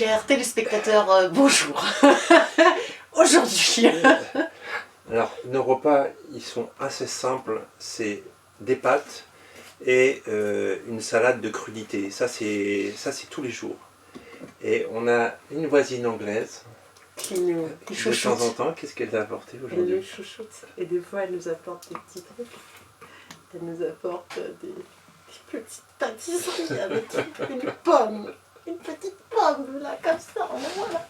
chers téléspectateurs, bonjour. Aujourd'hui. Alors, nos repas, ils sont assez simples. C'est des pâtes et une salade de crudités. Ça, c'est tous les jours. Et on a une voisine anglaise. Qui nous De temps en temps, qu'est-ce qu'elle a apporté aujourd'hui? Elle nous chouchoute. Et des fois, elle nous apporte des petits trucs. Elle nous apporte des petites pâtisseries avec une pomme. Une petite pomme, là, comme ça. Voilà,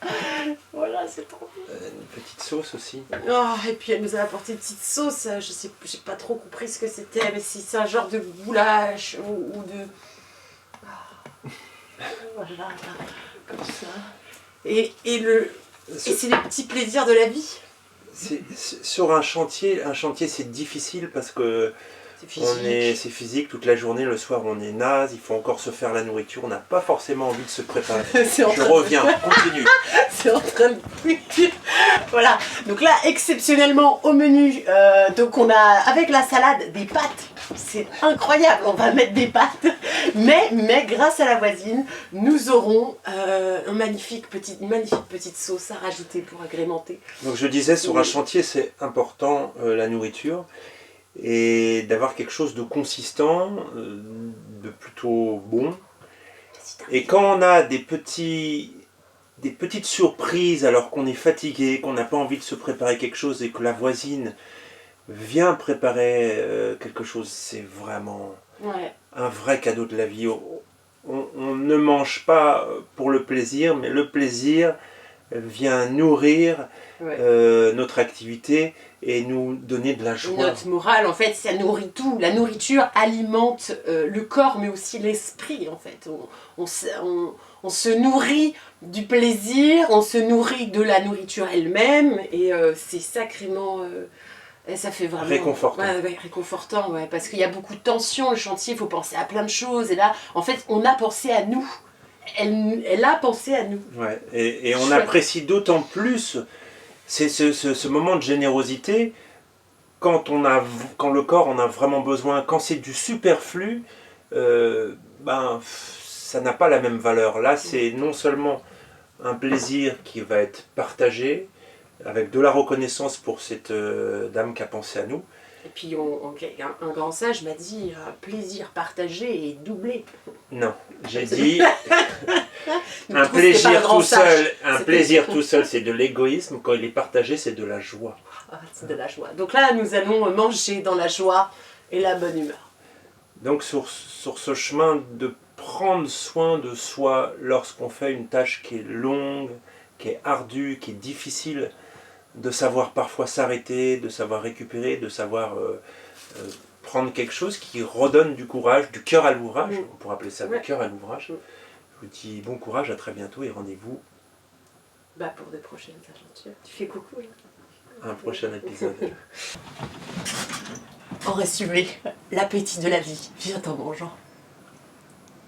voilà, c'est trop bien. Une petite sauce aussi. Oh, et puis elle nous a apporté une petite sauce. Je sais, j'ai pas trop compris ce que c'était, mais si c'est un genre de goulash ou de... Oh. Voilà, comme ça. Et c'est les petits plaisirs de la vie. Sur un chantier c'est difficile parce que c'est physique toute la journée, le soir on est naze, il faut encore se faire la nourriture, on n'a pas forcément envie de se préparer. Je reviens, continue. C'est en train de cuire. Voilà, donc là exceptionnellement au menu, donc on a avec la salade des pâtes. C'est incroyable, on va mettre des pâtes, mais grâce à la voisine, nous aurons une magnifique petite sauce à rajouter pour agrémenter. Donc je disais, sur un chantier, c'est important la nourriture, et d'avoir quelque chose de consistant, de plutôt bon. Et quand on a des petites surprises alors qu'on est fatigué, qu'on n'a pas envie de se préparer quelque chose et que la voisine vient préparer quelque chose, c'est vraiment un vrai cadeau de la vie. On ne mange pas pour le plaisir, mais le plaisir vient nourrir notre activité et nous donner de la joie. Notre morale, en fait, ça nourrit tout. La nourriture alimente le corps, mais aussi l'esprit, en fait. On se nourrit du plaisir, on se nourrit de la nourriture elle-même, et c'est sacrément... et ça fait vraiment... Réconfortant. Ouais, réconfortant, ouais, parce qu'il y a beaucoup de tension, le chantier, il faut penser à plein de choses, et là, en fait, on a pensé à nous. Elle a pensé à nous. Ouais, et on apprécie d'autant plus ce moment de générosité quand le corps en a vraiment besoin. Quand c'est du superflu, ça n'a pas la même valeur. Là, c'est non seulement un plaisir qui va être partagé, avec de la reconnaissance pour cette dame qui a pensé à nous. Et puis un grand sage m'a dit plaisir partagé et doublé. Non, j'ai dit un plaisir tout seul, c'est de l'égoïsme. Quand il est partagé, c'est de la joie. Ah, c'est de la joie. Donc là, nous allons manger dans la joie et la bonne humeur. Donc sur ce chemin de prendre soin de soi lorsqu'on fait une tâche qui est longue, qui est ardue, qui est difficile, de savoir parfois s'arrêter, de savoir récupérer, de savoir prendre quelque chose qui redonne du courage, du cœur à l'ouvrage, on pourrait appeler ça du cœur à l'ouvrage. Je vous dis bon courage, à très bientôt et rendez-vous pour de prochaines aventures. Tu fais coucou là. Un prochain épisode. En résumé, l'appétit de la vie vient en mangeant.